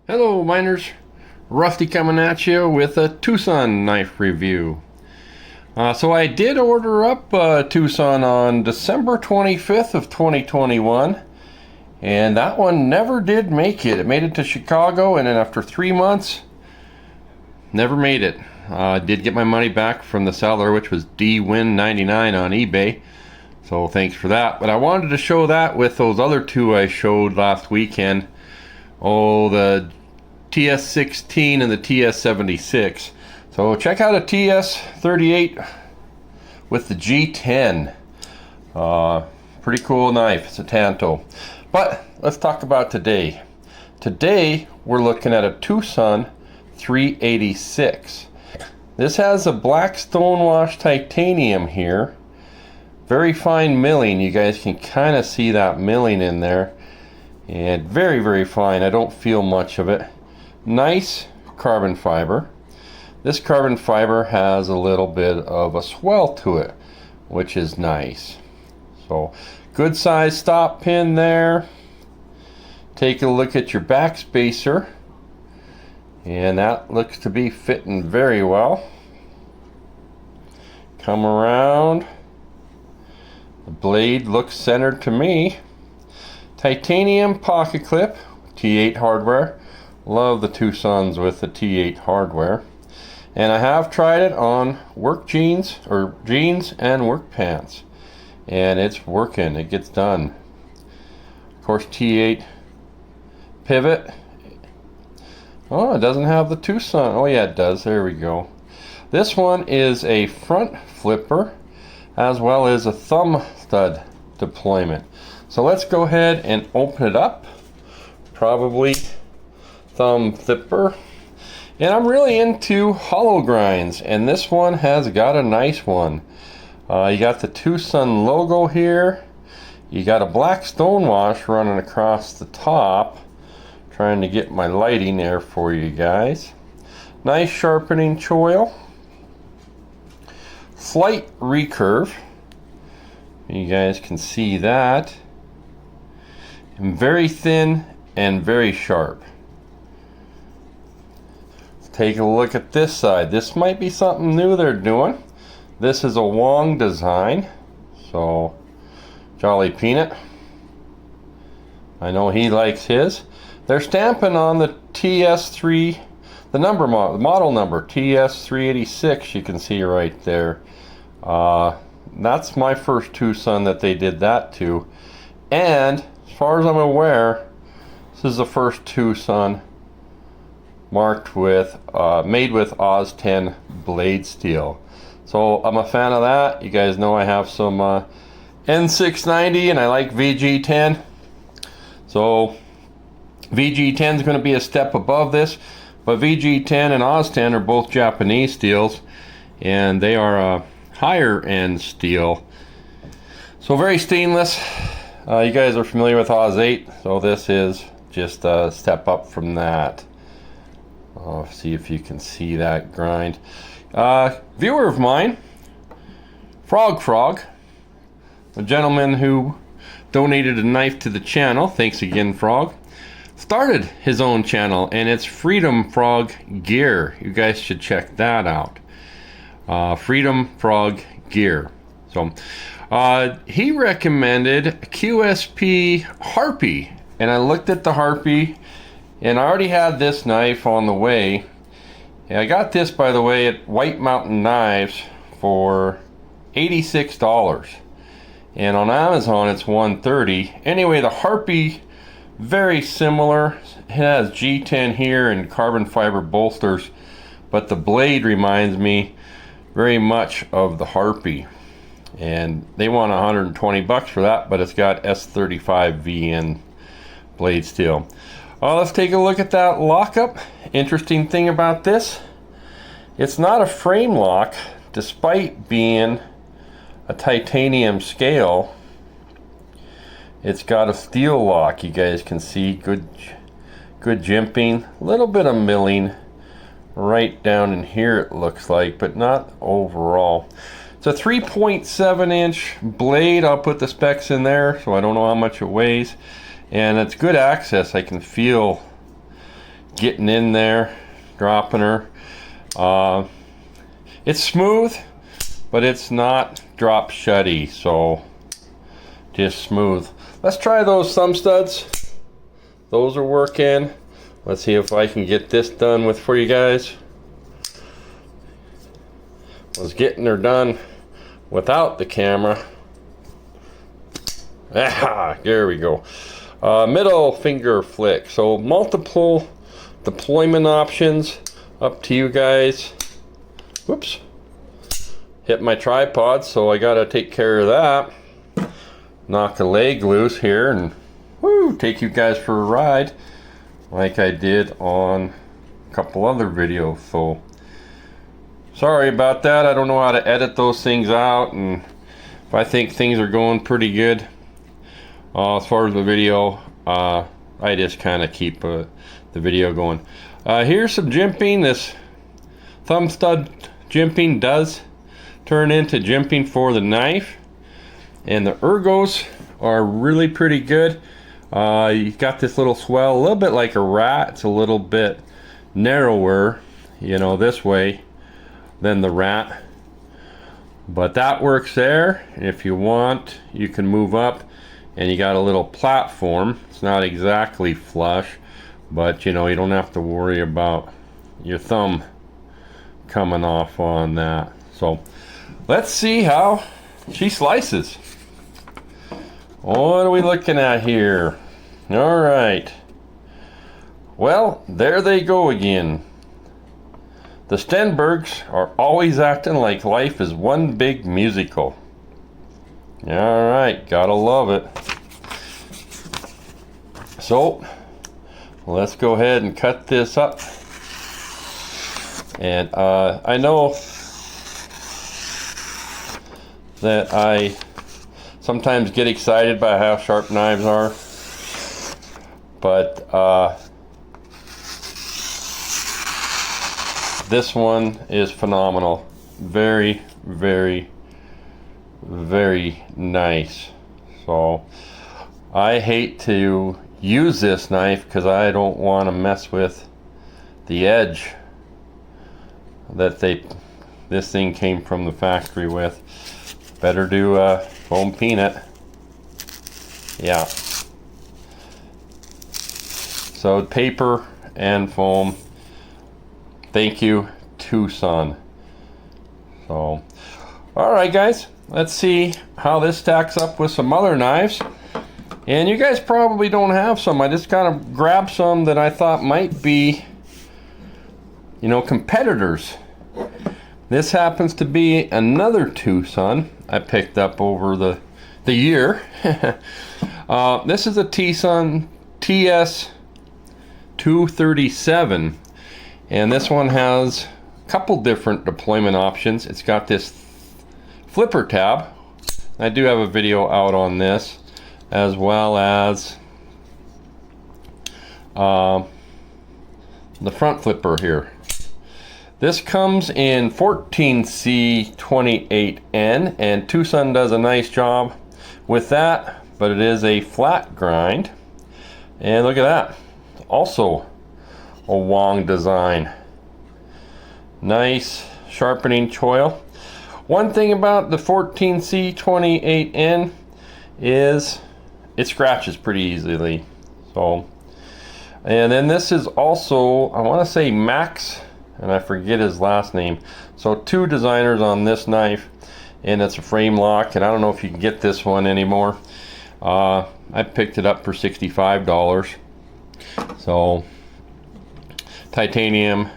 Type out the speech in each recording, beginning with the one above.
Hello miners, Rusty coming at you with a Twosun knife review. So I did order up Twosun on December 25th of 2021, and that one never did make it. It made it to Chicago, and then after 3 months, never made it. I did get my money back from the seller, which was DWin99 on eBay, so thanks for that. But I wanted to show that with those other two I showed last weekend. Oh, the TS16 and the TS386. So check out a TS38 with the G10. Pretty cool knife. It's a Tanto. But let's talk about today. Today we're looking at a Twosun 386. This has a black stonewash titanium here. Very fine milling. You guys can kind of see that milling in there. And very, very fine. I don't feel much of it. Nice carbon fiber. This carbon fiber has a little bit of a swell to it, which is nice. So good size stop pin there. Take a look at your back spacer, and that looks to be fitting very well. Come around. The blade looks centered to me. Titanium pocket clip, T8 hardware. Love the Twosuns with the T8 hardware. And I have tried it on work jeans, or jeans and work pants. And it's working, it gets done. Of course, T8 pivot. Oh, it doesn't have the Twosun. Oh yeah, it does, there we go. This one is a front flipper, as well as a thumb stud deployment. So let's go ahead and open it up. Probably thumb flipper. And I'm really into hollow grinds, and this one has got a nice one. You got the Twosun logo here. You got a black stonewash running across the top. Trying to get my lighting there for you guys. Nice sharpening choil. Slight recurve. You guys can see that. And very thin and very sharp. Let's take a look at this side. This might be something new they're doing. This is a Wong design. So, Jolly Peanut. I know he likes his. They're stamping on the TS3, the model number, TS386, you can see right there. That's my first Twosun that they did that to. And as far as I'm aware, this is the first Twosun marked with, made with AUS10 blade steel. So I'm a fan of that. You guys know I have some N690 and I like VG10. So VG10 is going to be a step above this, but VG10 and AUS10 are both Japanese steels, and they are a higher end steel. So very stainless. You guys are familiar with AUS8, so this is just a step up from that. See if you can see that grind. Viewer of mine, Frog, a gentleman who donated a knife to the channel, thanks again Frog, started his own channel, and it's Freedom Frog Gear. You guys should check that out. Freedom Frog Gear. So he recommended QSP Harpy, and I looked at the Harpy, and I already had this knife on the way. And I got this, by the way, at White Mountain Knives for $86, and on Amazon it's $130. Anyway, the Harpy, very similar. It has G10 here and carbon fiber bolsters, but the blade reminds me very much of the Harpy, and they want $120 for that, but it's got S35 VN blade steel. Let's take a look at that lockup. Interesting thing about this, it's not a frame lock despite being a titanium scale. It's got a steel lock. You guys can see good jimping, a little bit of milling right down in here it looks like, but not overall. It's a 3.7 inch blade. I'll put the specs in there, so I don't know how much it weighs, and it's good access. I can feel getting in there, dropping her. It's smooth, but it's not drop shutty, so just smooth. Let's try those thumb studs. Those are working. Let's see if I can get this done with for you guys. Was getting her done without the camera. Ah, there we go. Middle finger flick. So multiple deployment options. Up to you guys. Whoops. Hit my tripod, so I gotta take care of that. Knock a leg loose here and woo, take you guys for a ride like I did on a couple other videos. So sorry about that. I don't know how to edit those things out, and if I think things are going pretty good as far as the video, I just kind of keep the video going. Here's some jimping. This thumb stud jimping does turn into jimping for the knife, and the ergos are really pretty good. You've got this little swell, a little bit like a rat. It's a little bit narrower, you know, this way than the rat, but that works there. If you want, you can move up, and you got a little platform. It's not exactly flush, but you know, you don't have to worry about your thumb coming off on that. So let's see how she slices. What are we looking at here? All right, well, there they go again. The Stenbergs are always acting like life is one big musical. All right, gotta love it. So let's go ahead and cut this up. And I know that I sometimes get excited by how sharp knives are, but this one is phenomenal. Very, very, very nice. So I hate to use this knife because I don't want to mess with the edge that this thing came from the factory with. Better do a foam peanut. Yeah. So paper and foam. Thank you, Twosun. So, all right, guys, let's see how this stacks up with some other knives. And you guys probably don't have some. I just kind of grabbed some that I thought might be, you know, competitors. This happens to be another Twosun I picked up over the year. This is a Twosun TS387, and this one has a couple different deployment options. It's got this flipper tab. I do have a video out on this, as well as the front flipper here. This comes in 14C28N, and Twosun does a nice job with that, but it is a flat grind. And look at that, also a Wong design. Nice sharpening choil. One thing about the 14C28N is it scratches pretty easily. So, and then this is also, I want to say Max, and I forget his last name. So two designers on this knife, and it's a frame lock, and I don't know if you can get this one anymore. I picked it up for $65. So titanium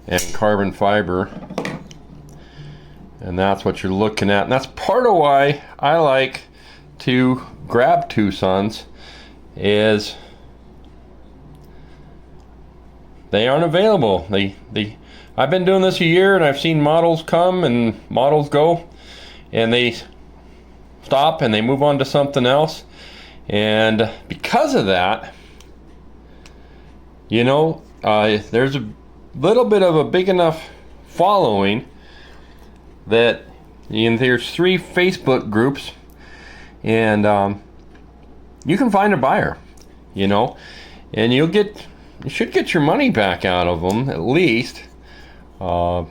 and carbon fiber, and that's what you're looking at, and that's part of why I like to grab Twosuns, is they aren't available. I've been doing this a year, and I've seen models come and models go, and they stop and they move on to something else. And because of that, you know, there's a little bit of a big enough following that there's 3 Facebook groups, and you can find a buyer, you know, and you'll get you should get your money back out of them, at least. The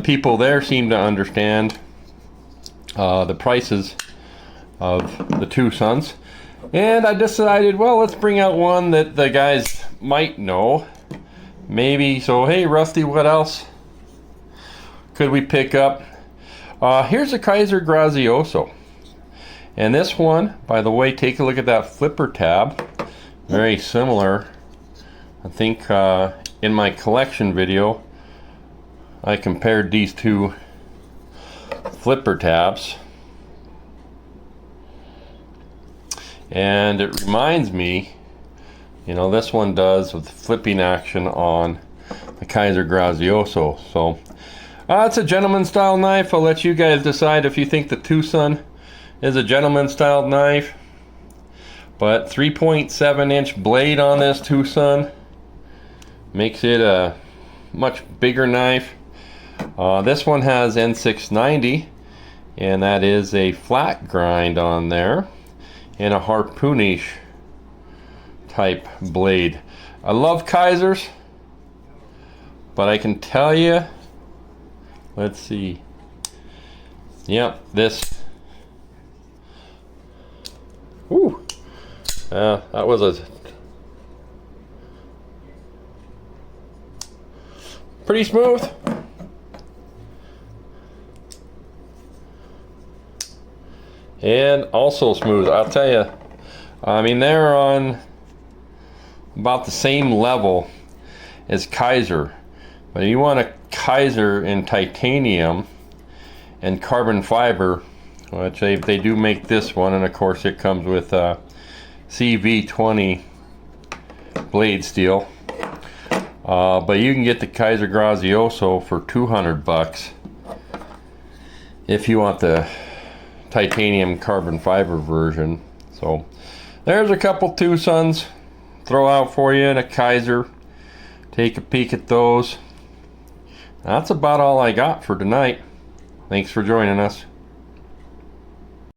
people there seem to understand the prices of the Twosuns. And I decided, well, let's bring out one that the guys might know. Maybe. So, hey, Rusty, what else could we pick up? Here's a Kaiser Grazioso. And this one, by the way, take a look at that flipper tab. Very similar. I think in my collection video, I compared these two flipper tabs. And it reminds me, you know, this one does with flipping action on the Kaiser Grazioso. So it's a gentleman style knife. I'll let you guys decide if you think the Twosun is a gentleman style knife. But 3.7-inch blade on this Twosun makes it a much bigger knife. This one has N690, and that is a flat grind on there and a harpoonish type blade. I love Kaisers, but I can tell you, let's see, yep, this, ooh, that was a pretty smooth. And also smooth, I'll tell you. I mean, they're on about the same level as Kaiser. But if you want a Kaiser in titanium and carbon fiber, which they do make this one, and of course it comes with CV20 blade steel. But you can get the Kaiser Grazioso for $200 if you want the titanium carbon fiber version. So there's a couple Twosuns throw out for you, and a Kaiser. Take a peek at those. That's about all I got for tonight. Thanks for joining us.